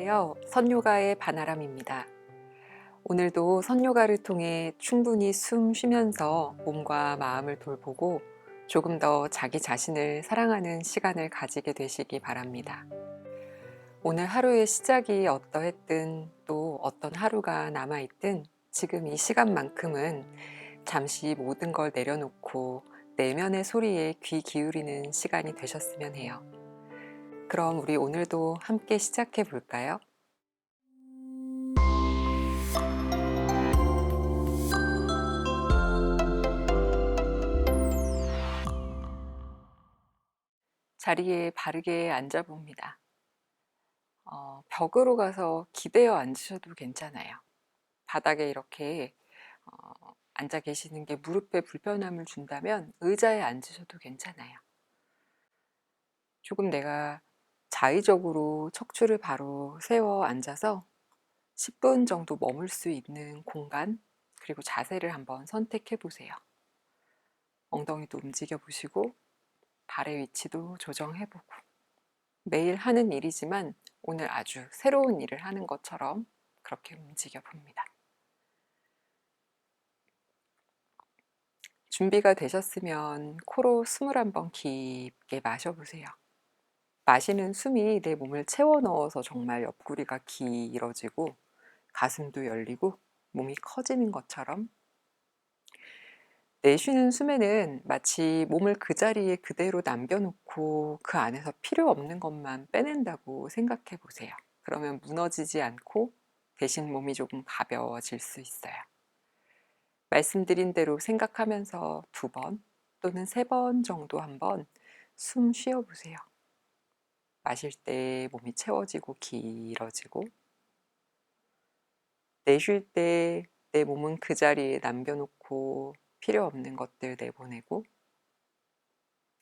안녕하세요. 선요가의 바나람입니다. 오늘도 선요가를 통해 충분히 숨 쉬면서 몸과 마음을 돌보고 조금 더 자기 자신을 사랑하는 시간을 가지게 되시기 바랍니다. 오늘 하루의 시작이 어떠했든 또 어떤 하루가 남아있든 지금 이 시간만큼은 잠시 모든 걸 내려놓고 내면의 소리에 귀 기울이는 시간이 되셨으면 해요. 그럼 우리 오늘도 함께 시작해 볼까요? 자리에 바르게 앉아 봅니다. 벽으로 가서 기대어 앉으셔도 괜찮아요. 바닥에 이렇게 앉아 계시는 게 무릎에 불편함을 준다면 의자에 앉으셔도 괜찮아요. 조금 내가 자의적으로 척추를 바로 세워 앉아서 10분 정도 머물 수 있는 공간, 그리고 자세를 한번 선택해 보세요. 엉덩이도 움직여 보시고 발의 위치도 조정해 보고, 매일 하는 일이지만 오늘 아주 새로운 일을 하는 것처럼 그렇게 움직여 봅니다. 준비가 되셨으면 코로 숨을 한번 깊게 마셔보세요. 마시는 숨이 내 몸을 채워 넣어서 정말 옆구리가 길어지고 가슴도 열리고 몸이 커지는 것처럼, 내쉬는 숨에는 마치 몸을 그 자리에 그대로 남겨놓고 그 안에서 필요 없는 것만 빼낸다고 생각해 보세요. 그러면 무너지지 않고 대신 몸이 조금 가벼워질 수 있어요. 말씀드린 대로 생각하면서 2번 또는 3번 정도 한번 숨 쉬어 보세요. 마실 때 몸이 채워지고 길어지고, 내쉴 때 내 몸은 그 자리에 남겨놓고 필요 없는 것들 내보내고,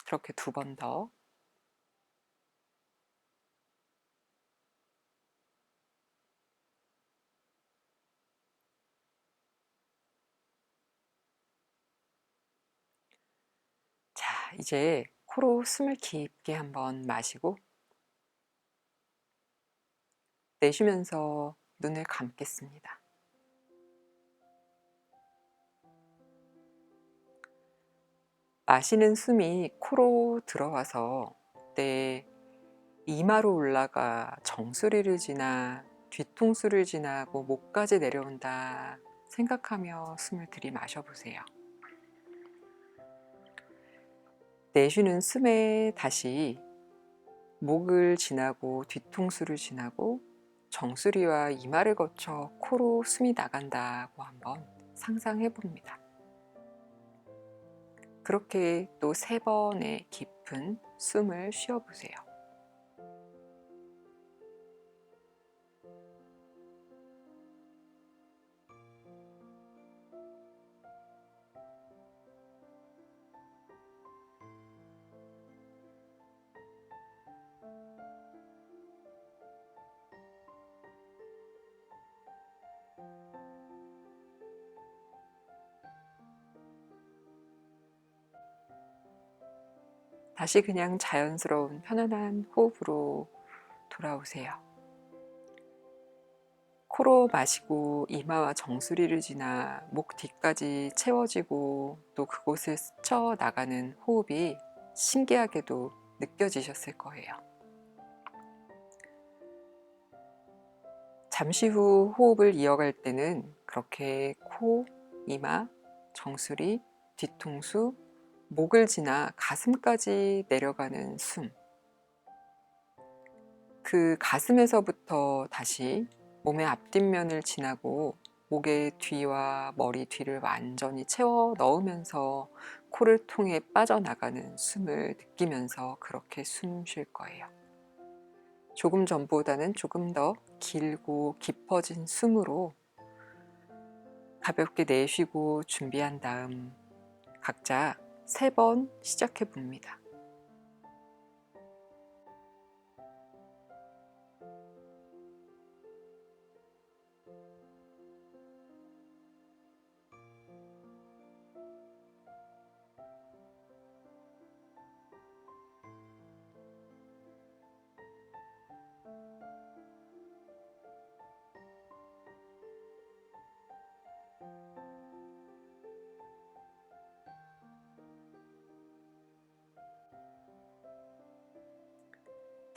그렇게 2번 더. 자, 이제 코로 숨을 깊게 한번 마시고 내쉬면서 눈을 감겠습니다. 마시는 숨이 코로 들어와서 내 이마로 올라가 정수리를 지나 뒤통수를 지나고 목까지 내려온다 생각하며 숨을 들이마셔 보세요. 내쉬는 숨에 다시 목을 지나고 뒤통수를 지나고 정수리와 이마를 거쳐 코로 숨이 나간다고 한번 상상해 봅니다. 그렇게 또 3번의 깊은 숨을 쉬어 보세요. 다시 그냥 자연스러운 편안한 호흡으로 돌아오세요. 코로 마시고 이마와 정수리를 지나 목 뒤까지 채워지고 또 그곳을 스쳐 나가는 호흡이 신기하게도 느껴지셨을 거예요. 잠시 후 호흡을 이어갈 때는 그렇게 코, 이마, 정수리, 뒤통수, 목을 지나 가슴까지 내려가는 숨, 그 가슴에서부터 다시 몸의 앞뒷면을 지나고 목의 뒤와 머리 뒤를 완전히 채워 넣으면서 코를 통해 빠져나가는 숨을 느끼면서 그렇게 숨 쉴 거예요. 조금 전보다는 조금 더 길고 깊어진 숨으로 가볍게 내쉬고 준비한 다음 각자 3번 시작해 봅니다.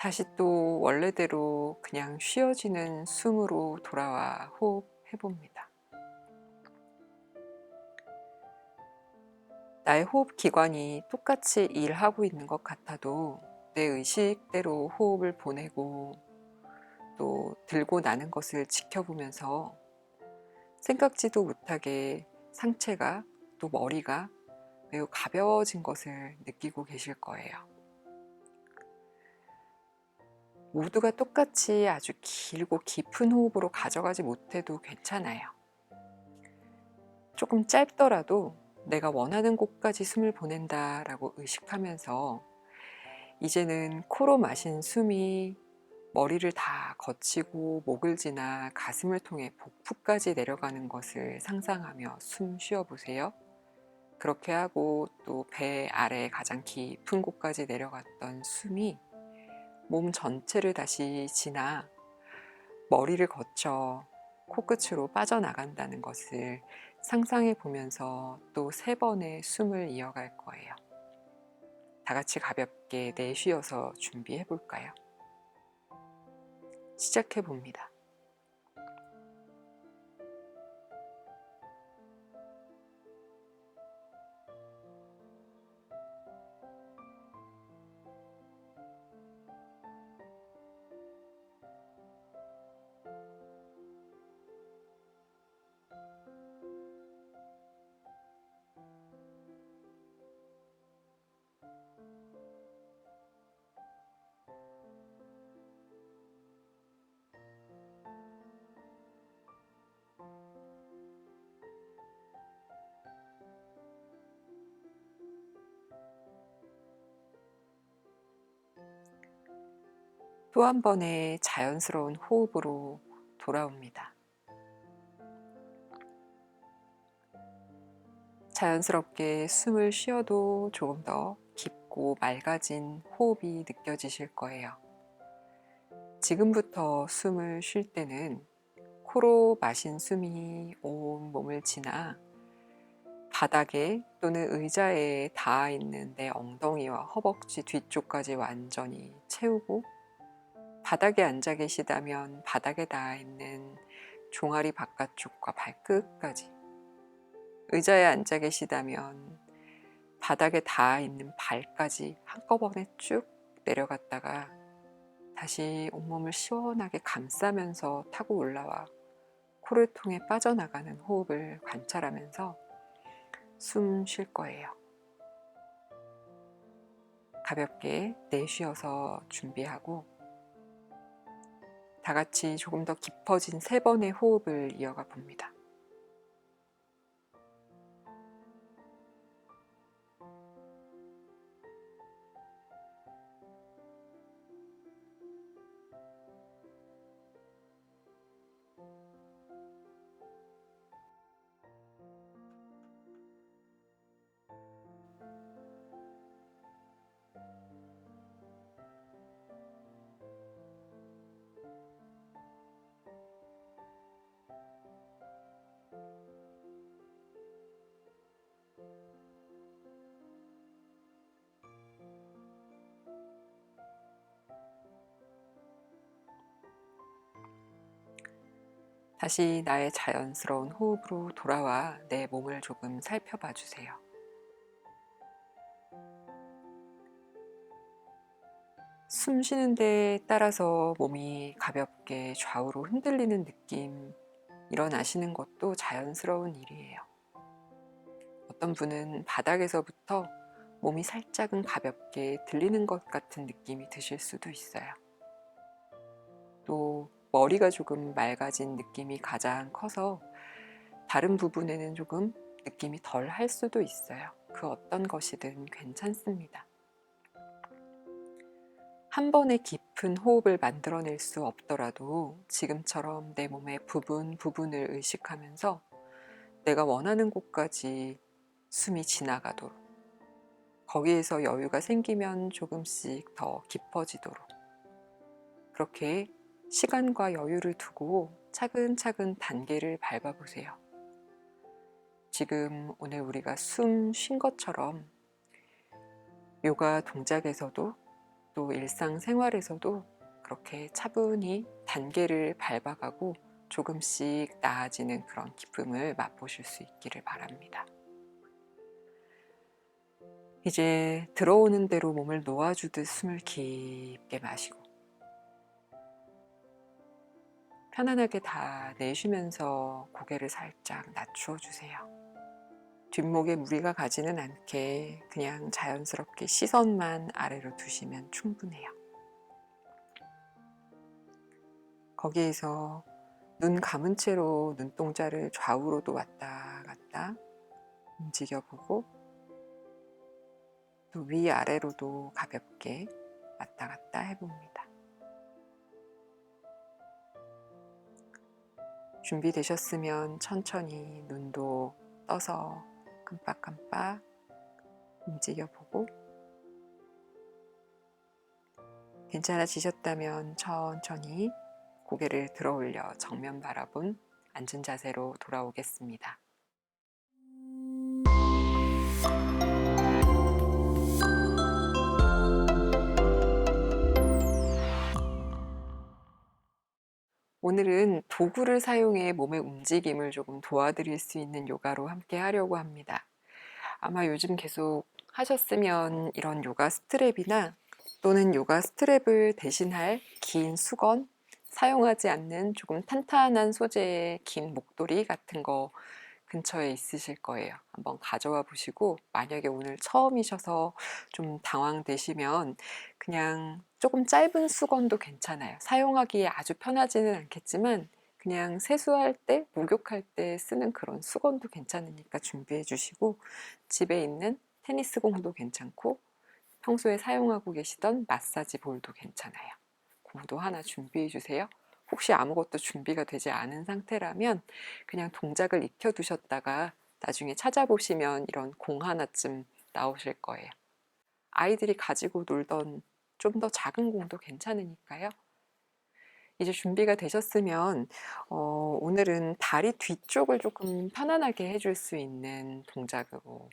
다시 또 원래대로 그냥 쉬어지는 숨으로 돌아와 호흡해 봅니다. 나의 호흡 기관이 똑같이 일하고 있는 것 같아도 내 의식대로 호흡을 보내고 또 들고 나는 것을 지켜보면서 생각지도 못하게 상체가 또 머리가 매우 가벼워진 것을 느끼고 계실 거예요. 모두가 똑같이 아주 길고 깊은 호흡으로 가져가지 못해도 괜찮아요. 조금 짧더라도 내가 원하는 곳까지 숨을 보낸다라고 의식하면서 이제는 코로 마신 숨이 머리를 다 거치고 목을 지나 가슴을 통해 복부까지 내려가는 것을 상상하며 숨 쉬어 보세요. 그렇게 하고 또 배 아래 가장 깊은 곳까지 내려갔던 숨이 몸 전체를 다시 지나 머리를 거쳐 코끝으로 빠져나간다는 것을 상상해 보면서 또 3번의 숨을 이어갈 거예요. 다 같이 가볍게 내쉬어서 준비해 볼까요? 시작해 봅니다. 또 한 번의 자연스러운 호흡으로 돌아옵니다. 자연스럽게 숨을 쉬어도 조금 더 깊고 맑아진 호흡이 느껴지실 거예요. 지금부터 숨을 쉴 때는 코로 마신 숨이 온 몸을 지나 바닥에 또는 의자에 닿아 있는 내 엉덩이와 허벅지 뒤쪽까지 완전히 채우고, 바닥에 앉아 계시다면 바닥에 닿아 있는 종아리 바깥쪽과 발끝까지, 의자에 앉아 계시다면 바닥에 닿아 있는 발까지 한꺼번에 쭉 내려갔다가 다시 온몸을 시원하게 감싸면서 타고 올라와 코를 통해 빠져나가는 호흡을 관찰하면서 숨 쉴 거예요. 가볍게 내쉬어서 준비하고 다 같이 조금 더 깊어진 3번의 호흡을 이어가 봅니다. 다시 나의 자연스러운 호흡으로 돌아와 내 몸을 조금 살펴봐 주세요. 숨 쉬는 데 따라서 몸이 가볍게 좌우로 흔들리는 느낌 일어나시는 것도 자연스러운 일이에요. 어떤 분은 바닥에서부터 몸이 살짝은 가볍게 들리는 것 같은 느낌이 드실 수도 있어요. 또 머리가 조금 맑아진 느낌이 가장 커서 다른 부분에는 조금 느낌이 덜 할 수도 있어요. 그 어떤 것이든 괜찮습니다. 한 번에 깊은 호흡을 만들어낼 수 없더라도 지금처럼 내 몸의 부분 부분을 의식하면서 내가 원하는 곳까지 숨이 지나가도록, 거기에서 여유가 생기면 조금씩 더 깊어지도록, 그렇게 시간과 여유를 두고 차근차근 단계를 밟아보세요. 지금 오늘 우리가 숨 쉰 것처럼 요가 동작에서도 또 일상생활에서도 그렇게 차분히 단계를 밟아가고 조금씩 나아지는 그런 기쁨을 맛보실 수 있기를 바랍니다. 이제 들어오는 대로 몸을 놓아주듯 숨을 깊게 마시고 편안하게 다 내쉬면서 고개를 살짝 낮추어 주세요. 뒷목에 무리가 가지는 않게 그냥 자연스럽게 시선만 아래로 두시면 충분해요. 거기에서 눈 감은 채로 눈동자를 좌우로도 왔다 갔다 움직여보고 또 위아래로도 가볍게 왔다 갔다 해봅니다. 준비되셨으면 천천히 눈도 떠서 깜빡깜빡 움직여보고 괜찮아지셨다면 천천히 고개를 들어 올려 정면 바라본 앉은 자세로 돌아오겠습니다. 오늘은 도구를 사용해 몸의 움직임을 조금 도와드릴 수 있는 요가로 함께 하려고 합니다. 아마 요즘 계속 하셨으면 이런 요가 스트랩이나 또는 요가 스트랩을 대신할 긴 수건, 사용하지 않는 조금 탄탄한 소재의 긴 목도리 같은 거 근처에 있으실 거예요. 한번 가져와 보시고 만약에 오늘 처음이셔서 좀 당황되시면 그냥 조금 짧은 수건도 괜찮아요. 사용하기에 아주 편하지는 않겠지만 그냥 세수할 때, 목욕할 때 쓰는 그런 수건도 괜찮으니까 준비해 주시고 집에 있는 테니스 공도 괜찮고 평소에 사용하고 계시던 마사지 볼도 괜찮아요. 공도 하나 준비해 주세요. 혹시 아무것도 준비가 되지 않은 상태라면 그냥 동작을 익혀두셨다가 나중에 찾아보시면 이런 공 하나쯤 나오실 거예요. 아이들이 가지고 놀던 좀 더 작은 공도 괜찮으니까요. 이제 준비가 되셨으면 오늘은 다리 뒤쪽을 조금 편안하게 해줄 수 있는 동작으로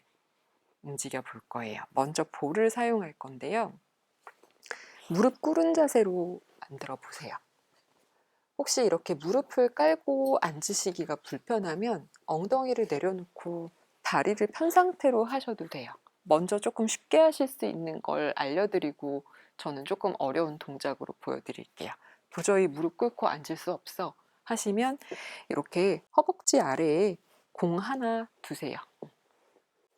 움직여 볼 거예요. 먼저 볼을 사용할 건데요. 무릎 꿇은 자세로 만들어 보세요. 혹시 이렇게 무릎을 깔고 앉으시기가 불편하면 엉덩이를 내려놓고 다리를 편 상태로 하셔도 돼요. 먼저 조금 쉽게 하실 수 있는 걸 알려드리고 저는 조금 어려운 동작으로 보여드릴게요. 도저히 무릎 꿇고 앉을 수 없어 하시면 이렇게 허벅지 아래에 공 하나 두세요.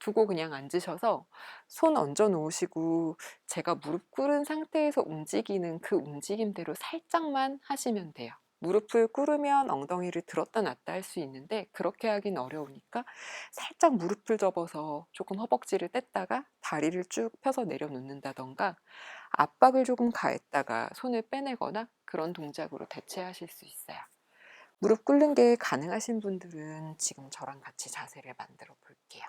두고 그냥 앉으셔서 손 얹어 놓으시고 제가 무릎 꿇은 상태에서 움직이는 그 움직임대로 살짝만 하시면 돼요. 무릎을 꿇으면 엉덩이를 들었다 놨다 할 수 있는데 그렇게 하긴 어려우니까 살짝 무릎을 접어서 조금 허벅지를 뗐다가 다리를 쭉 펴서 내려놓는다던가 압박을 조금 가했다가 손을 빼내거나 그런 동작으로 대체하실 수 있어요. 무릎 꿇는 게 가능하신 분들은 지금 저랑 같이 자세를 만들어 볼게요.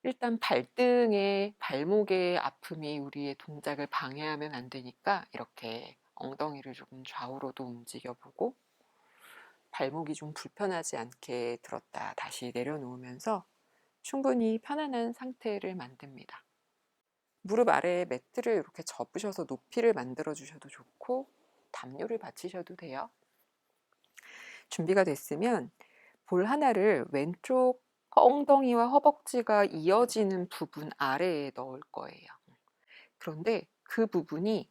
일단 발등에 발목의 아픔이 우리의 동작을 방해하면 안 되니까 이렇게 엉덩이를 조금 좌우로도 움직여 보고 발목이 좀 불편하지 않게 들었다 다시 내려놓으면서 충분히 편안한 상태를 만듭니다. 무릎 아래에 매트를 이렇게 접으셔서 높이를 만들어 주셔도 좋고 담요를 받치셔도 돼요. 준비가 됐으면 볼 하나를 왼쪽 엉덩이와 허벅지가 이어지는 부분 아래에 넣을 거예요. 그런데 그 부분이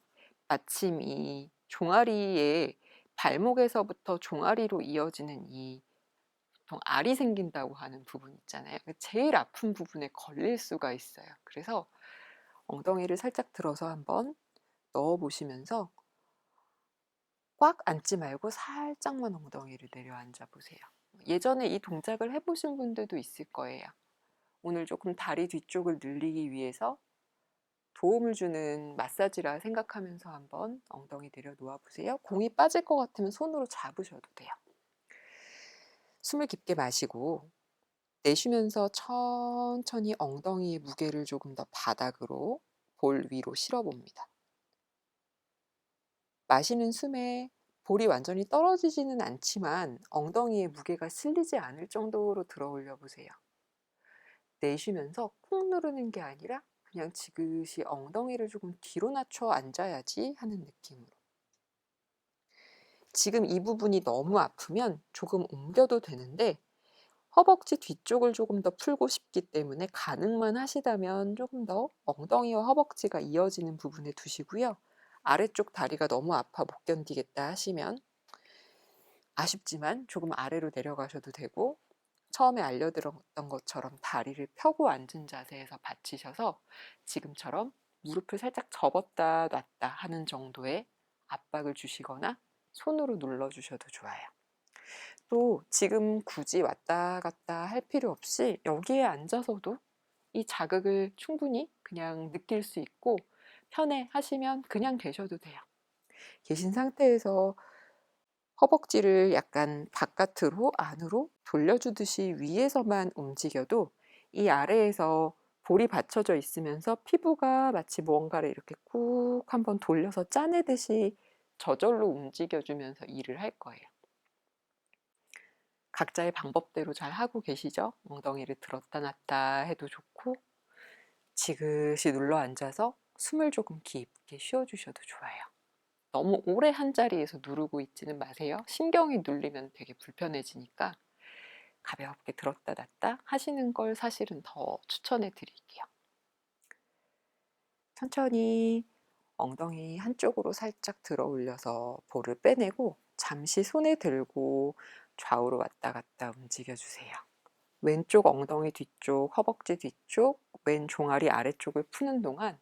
마침 이 종아리에 발목에서부터 종아리로 이어지는 이 보통 알이 생긴다고 하는 부분 있잖아요. 제일 아픈 부분에 걸릴 수가 있어요. 그래서 엉덩이를 살짝 들어서 한번 넣어 보시면서 꽉 앉지 말고 살짝만 엉덩이를 내려앉아 보세요. 예전에 이 동작을 해보신 분들도 있을 거예요. 오늘 조금 다리 뒤쪽을 늘리기 위해서 도움을 주는 마사지라 생각하면서 한번 엉덩이 내려놓아 보세요. 공이 빠질 것 같으면 손으로 잡으셔도 돼요. 숨을 깊게 마시고 내쉬면서 천천히 엉덩이의 무게를 조금 더 바닥으로 볼 위로 실어 봅니다. 마시는 숨에 볼이 완전히 떨어지지는 않지만 엉덩이의 무게가 실리지 않을 정도로 들어 올려 보세요. 내쉬면서 꾹 누르는 게 아니라 그냥 지그시 엉덩이를 조금 뒤로 낮춰 앉아야지 하는 느낌으로. 지금 이 부분이 너무 아프면 조금 옮겨도 되는데 허벅지 뒤쪽을 조금 더 풀고 싶기 때문에 가능만 하시다면 조금 더 엉덩이와 허벅지가 이어지는 부분에 두시고요. 아래쪽 다리가 너무 아파 못 견디겠다 하시면 아쉽지만 조금 아래로 내려가셔도 되고, 처음에 알려드렸던 것처럼 다리를 펴고 앉은 자세에서 받치셔서 지금처럼 무릎을 살짝 접었다 놨다 하는 정도의 압박을 주시거나 손으로 눌러주셔도 좋아요. 또 지금 굳이 왔다 갔다 할 필요 없이 여기에 앉아서도 이 자극을 충분히 그냥 느낄 수 있고, 편해 하시면 그냥 계셔도 돼요. 계신 상태에서 허벅지를 약간 바깥으로 안으로 돌려주듯이 위에서만 움직여도 이 아래에서 볼이 받쳐져 있으면서 피부가 마치 무언가를 이렇게 꾹 한번 돌려서 짜내듯이 저절로 움직여주면서 일을 할 거예요. 각자의 방법대로 잘 하고 계시죠? 엉덩이를 들었다 놨다 해도 좋고, 지그시 눌러 앉아서 숨을 조금 깊게 쉬어주셔도 좋아요. 너무 오래 한 자리에서 누르고 있지는 마세요. 신경이 눌리면 되게 불편해지니까 가볍게 들었다 놨다 하시는 걸 사실은 더 추천해 드릴게요. 천천히 엉덩이 한쪽으로 살짝 들어 올려서 볼을 빼내고 잠시 손에 들고 좌우로 왔다 갔다 움직여 주세요. 왼쪽 엉덩이 뒤쪽, 허벅지 뒤쪽, 왼 종아리 아래쪽을 푸는 동안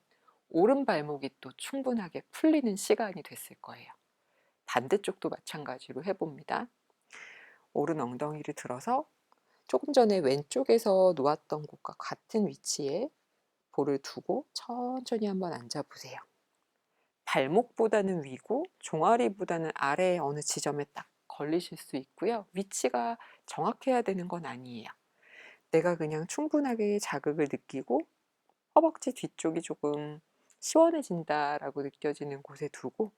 오른 발목이 또 충분하게 풀리는 시간이 됐을 거예요. 반대쪽도 마찬가지로 해봅니다. 오른 엉덩이를 들어서 조금 전에 왼쪽에서 놓았던 곳과 같은 위치에 볼을 두고 천천히 한번 앉아보세요. 발목보다는 위고 종아리보다는 아래 어느 지점에 딱 걸리실 수 있고요. 위치가 정확해야 되는 건 아니에요. 내가 그냥 충분하게 자극을 느끼고 허벅지 뒤쪽이 조금 시원해진다라고 느껴지는 곳에 두고,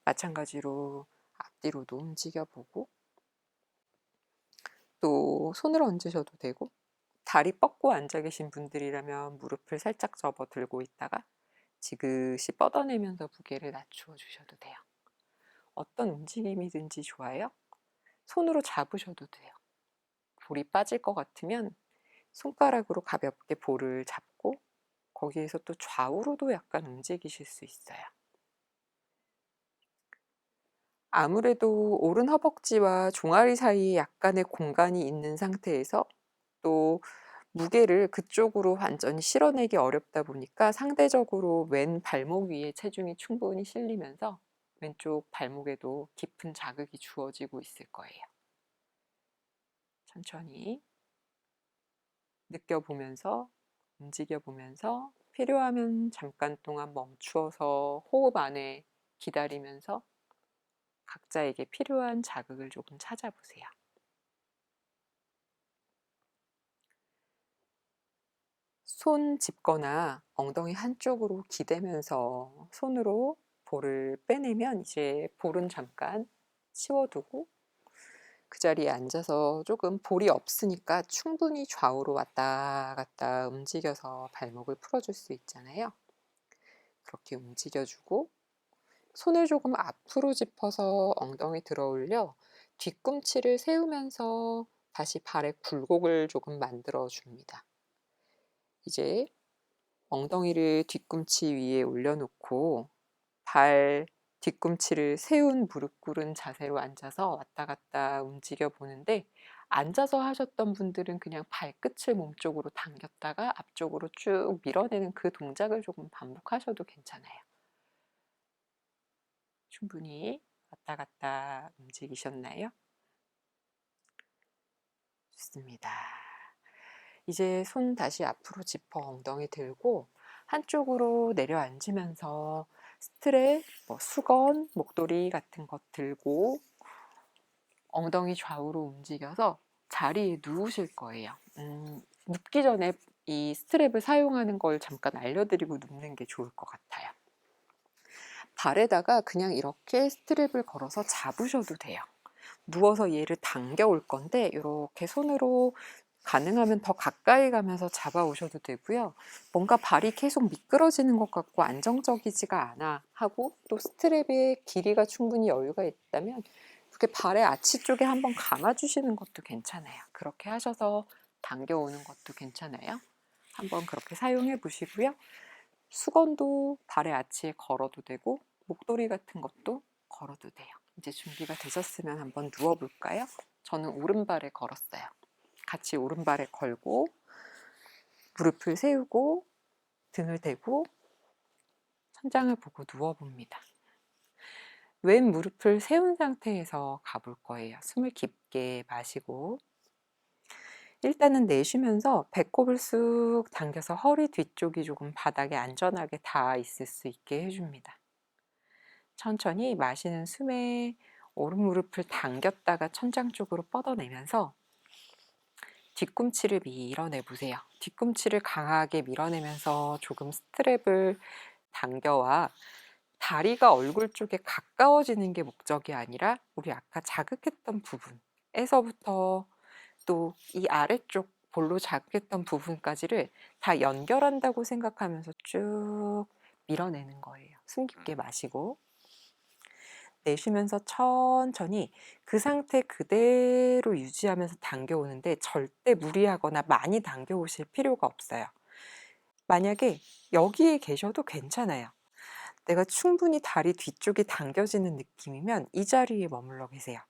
마찬가지로 앞뒤로도 움직여보고, 또 손을 얹으셔도 되고, 다리 뻗고 앉아 계신 분들이라면 무릎을 살짝 접어 들고 있다가 지그시 뻗어내면서 무게를 낮추어 주셔도 돼요. 어떤 움직임이든지 좋아요. 손으로 잡으셔도 돼요. 볼이 빠질 것 같으면 손가락으로 가볍게 볼을 잡고 거기에서 또 좌우로도 약간 움직이실 수 있어요. 아무래도 오른 허벅지와 종아리 사이에 약간의 공간이 있는 상태에서 또 무게를 그쪽으로 완전히 실어내기 어렵다 보니까 상대적으로 왼 발목 위에 체중이 충분히 실리면서 왼쪽 발목에도 깊은 자극이 주어지고 있을 거예요. 천천히 느껴보면서 움직여보면서 필요하면 잠깐 동안 멈추어서 호흡 안에 기다리면서 각자에게 필요한 자극을 조금 찾아보세요. 손 짚거나 엉덩이 한쪽으로 기대면서 손으로 볼을 빼내면 이제 볼은 잠깐 치워두고 그 자리에 앉아서 조금 볼이 없으니까 충분히 좌우로 왔다 갔다 움직여서 발목을 풀어줄 수 있잖아요. 그렇게 움직여주고 손을 조금 앞으로 짚어서 엉덩이 들어 올려 뒤꿈치를 세우면서 다시 발의 굴곡을 조금 만들어 줍니다. 이제 엉덩이를 뒤꿈치 위에 올려놓고 발 뒤꿈치를 세운 무릎 꿇은 자세로 앉아서 왔다 갔다 움직여 보는데, 앉아서 하셨던 분들은 그냥 발끝을 몸쪽으로 당겼다가 앞쪽으로 쭉 밀어내는 그 동작을 조금 반복하셔도 괜찮아요. 충분히 왔다 갔다 움직이셨나요? 좋습니다. 이제 손 다시 앞으로 짚어 엉덩이 들고 한쪽으로 내려앉으면서 스트랩, 수건, 목도리 같은 것 들고 엉덩이 좌우로 움직여서 자리에 누우실 거예요. 눕기 전에 이 스트랩을 사용하는 걸 잠깐 알려드리고 눕는 게 좋을 것 같아요. 발에다가 그냥 이렇게 스트랩을 걸어서 잡으셔도 돼요. 누워서 얘를 당겨 올 건데 이렇게 손으로 가능하면 더 가까이 가면서 잡아오셔도 되고요. 뭔가 발이 계속 미끄러지는 것 같고 안정적이지가 않아 하고 또 스트랩의 길이가 충분히 여유가 있다면 이렇게 발의 아치 쪽에 한번 감아주시는 것도 괜찮아요. 그렇게 하셔서 당겨오는 것도 괜찮아요. 한번 그렇게 사용해 보시고요. 수건도 발의 아치에 걸어도 되고 목도리 같은 것도 걸어도 돼요. 이제 준비가 되셨으면 한번 누워볼까요? 저는 오른발에 걸었어요. 같이 오른발에 걸고 무릎을 세우고 등을 대고 천장을 보고 누워봅니다. 왼 무릎을 세운 상태에서 가볼 거예요. 숨을 깊게 마시고 일단은 내쉬면서 배꼽을 쑥 당겨서 허리 뒤쪽이 조금 바닥에 안전하게 닿아 있을 수 있게 해줍니다. 천천히 마시는 숨에 오른 무릎을 당겼다가 천장 쪽으로 뻗어내면서 뒤꿈치를 밀어내 보세요. 뒤꿈치를 강하게 밀어내면서 조금 스트랩을 당겨와 다리가 얼굴 쪽에 가까워지는 게 목적이 아니라 우리 아까 자극했던 부분에서부터 또 이 아래쪽 볼로 자극했던 부분까지를 다 연결한다고 생각하면서 쭉 밀어내는 거예요. 숨 깊게 마시고 내쉬면서 천천히 그 상태 그대로 유지하면서 당겨오는데 절대 무리하거나 많이 당겨오실 필요가 없어요. 만약에 여기에 계셔도 괜찮아요. 내가 충분히 다리 뒤쪽이 당겨지는 느낌이면 이 자리에 머물러 계세요.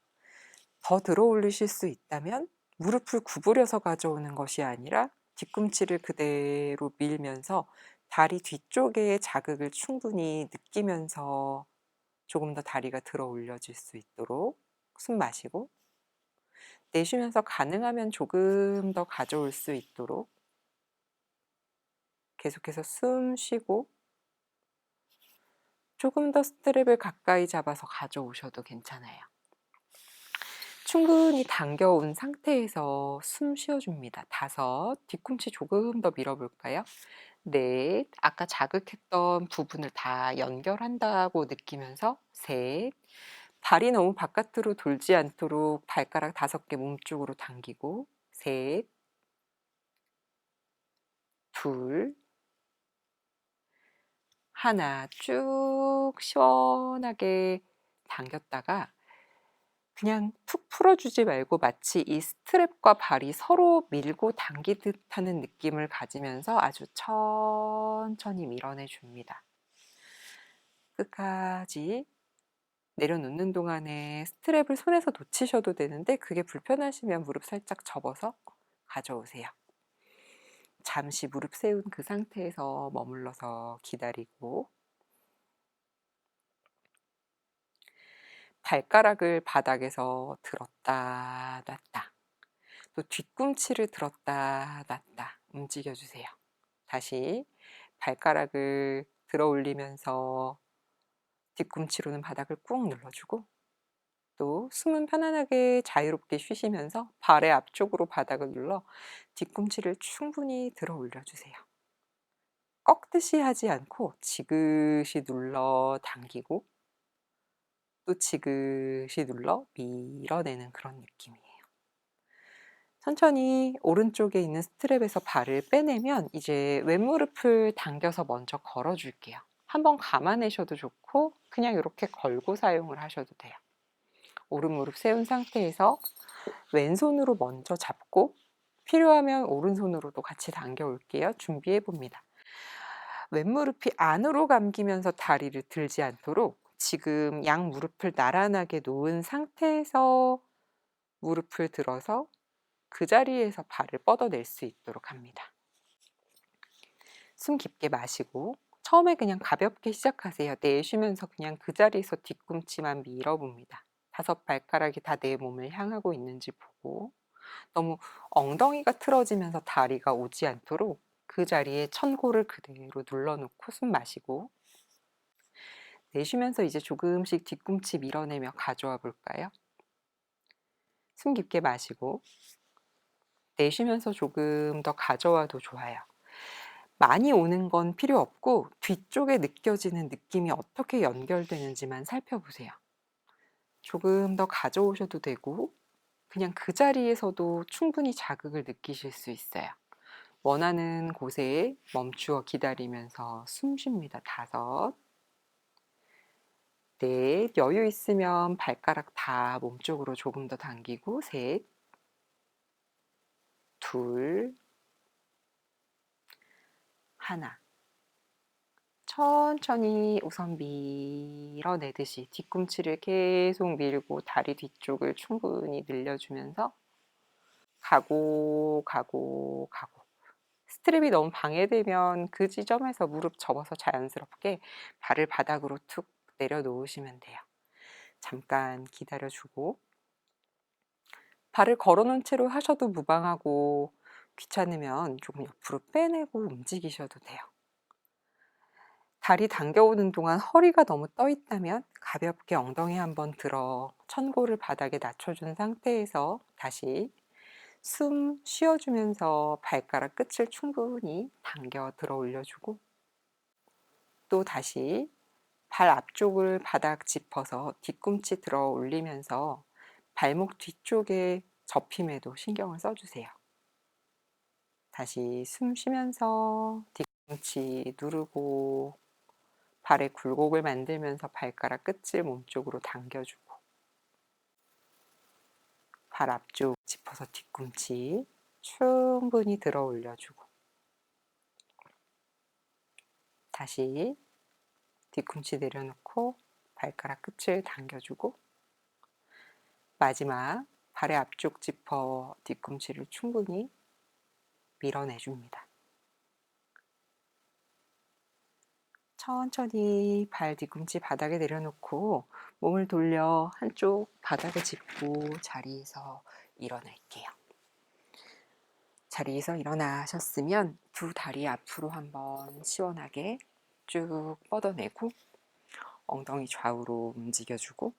더 들어 올리실 수 있다면 무릎을 구부려서 가져오는 것이 아니라 뒤꿈치를 그대로 밀면서 다리 뒤쪽에 자극을 충분히 느끼면서 조금 더 다리가 들어 올려질 수 있도록 숨 마시고 내쉬면서 가능하면 조금 더 가져올 수 있도록 계속해서 숨 쉬고 조금 더 스트랩을 가까이 잡아서 가져오셔도 괜찮아요. 충분히 당겨온 상태에서 숨 쉬어줍니다. 5, 뒤꿈치 조금 더 밀어볼까요? 4, 아까 자극했던 부분을 다 연결한다고 느끼면서 3, 발이 너무 바깥으로 돌지 않도록 발가락 5개 몸쪽으로 당기고 3, 2, 1 쭉 시원하게 당겼다가 그냥 툭 풀어주지 말고 마치 이 스트랩과 발이 서로 밀고 당기듯 하는 느낌을 가지면서 아주 천천히 밀어내 줍니다. 끝까지 내려놓는 동안에 스트랩을 손에서 놓치셔도 되는데 그게 불편하시면 무릎 살짝 접어서 가져오세요. 잠시 무릎 세운 그 상태에서 머물러서 기다리고 발가락을 바닥에서 들었다 놨다 또 뒤꿈치를 들었다 놨다 움직여 주세요. 다시 발가락을 들어 올리면서 뒤꿈치로는 바닥을 꾹 눌러주고 또 숨은 편안하게 자유롭게 쉬시면서 발의 앞쪽으로 바닥을 눌러 뒤꿈치를 충분히 들어 올려주세요. 꺾듯이 하지 않고 지그시 눌러 당기고 또 지그시 눌러 밀어내는 그런 느낌이에요. 천천히 오른쪽에 있는 스트랩에서 발을 빼내면 이제 왼무릎을 당겨서 먼저 걸어줄게요. 한번 감아내셔도 좋고 그냥 이렇게 걸고 사용을 하셔도 돼요. 오른무릎 세운 상태에서 왼손으로 먼저 잡고 필요하면 오른손으로도 같이 당겨 올게요. 준비해 봅니다. 왼무릎이 안으로 감기면서 다리를 들지 않도록 지금 양 무릎을 나란하게 놓은 상태에서 무릎을 들어서 그 자리에서 발을 뻗어낼 수 있도록 합니다. 숨 깊게 마시고 처음에 그냥 가볍게 시작하세요. 내쉬면서 그냥 그 자리에서 뒤꿈치만 밀어봅니다. 5발가락이 다 내 몸을 향하고 있는지 보고 너무 엉덩이가 틀어지면서 다리가 오지 않도록 그 자리에 천골을 그대로 눌러놓고 숨 마시고 내쉬면서 이제 조금씩 뒤꿈치 밀어내며 가져와 볼까요? 숨 깊게 마시고 내쉬면서 조금 더 가져와도 좋아요. 많이 오는 건 필요 없고 뒤쪽에 느껴지는 느낌이 어떻게 연결되는지만 살펴보세요. 조금 더 가져오셔도 되고 그냥 그 자리에서도 충분히 자극을 느끼실 수 있어요. 원하는 곳에 멈추어 기다리면서 숨 쉽니다. 5, 넷, 여유 있으면 발가락 다 몸쪽으로 조금 더 당기고, 셋, 둘, 하나. 천천히 우선 밀어내듯이 뒤꿈치를 계속 밀고 다리 뒤쪽을 충분히 늘려주면서 가고. 스트랩이 너무 방해되면 그 지점에서 무릎 접어서 자연스럽게 발을 바닥으로 툭 내려놓으시면 돼요. 잠깐 기다려주고, 발을 걸어놓은 채로 하셔도 무방하고, 귀찮으면 조금 옆으로 빼내고 움직이셔도 돼요. 다리 당겨오는 동안 허리가 너무 떠 있다면 가볍게 엉덩이 한번 들어 천골을 바닥에 낮춰준 상태에서 다시 숨 쉬어주면서 발가락 끝을 충분히 당겨 들어 올려주고, 또 다시 발 앞쪽을 바닥 짚어서 뒤꿈치 들어 올리면서 발목 뒤쪽에 접힘에도 신경을 써주세요. 다시 숨 쉬면서 뒤꿈치 누르고 발의 굴곡을 만들면서 발가락 끝을 몸쪽으로 당겨주고, 발 앞쪽 짚어서 뒤꿈치 충분히 들어 올려주고, 다시 뒤꿈치 내려놓고 발가락 끝을 당겨주고, 마지막 발의 앞쪽 짚어 뒤꿈치를 충분히 밀어내줍니다. 천천히 발 뒤꿈치 바닥에 내려놓고 몸을 돌려 한쪽 바닥에 짚고 자리에서 일어날게요. 자리에서 일어나셨으면 두 다리 앞으로 한번 시원하게 쭉 뻗어내고 엉덩이 좌우로 움직여주고,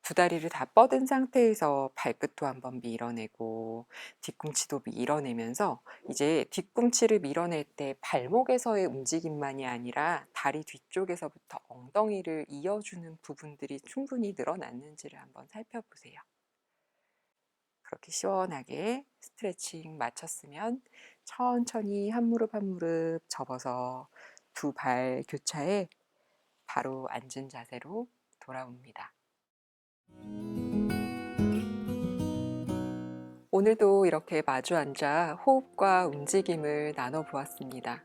두 다리를 다 뻗은 상태에서 발끝도 한번 밀어내고 뒤꿈치도 밀어내면서, 이제 뒤꿈치를 밀어낼 때 발목에서의 움직임만이 아니라 다리 뒤쪽에서부터 엉덩이를 이어주는 부분들이 충분히 늘어났는지를 한번 살펴보세요. 그렇게 시원하게 스트레칭 마쳤으면 천천히 한 무릎 한 무릎 접어서 두 발 교차해 바로 앉은 자세로 돌아옵니다. 오늘도 이렇게 마주 앉아 호흡과 움직임을 나눠 보았습니다.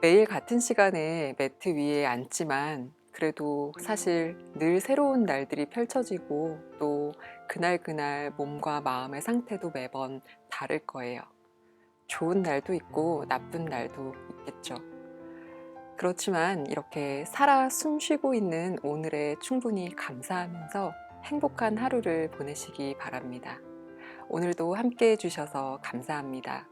매일 같은 시간에 매트 위에 앉지만 그래도 사실 늘 새로운 날들이 펼쳐지고, 또 그날 몸과 마음의 상태도 매번 다를 거예요. 좋은 날도 있고 나쁜 날도 있겠죠. 그렇지만 이렇게 살아 숨쉬고 있는 오늘에 충분히 감사하면서 행복한 하루를 보내시기 바랍니다. 오늘도 함께 해주셔서 감사합니다.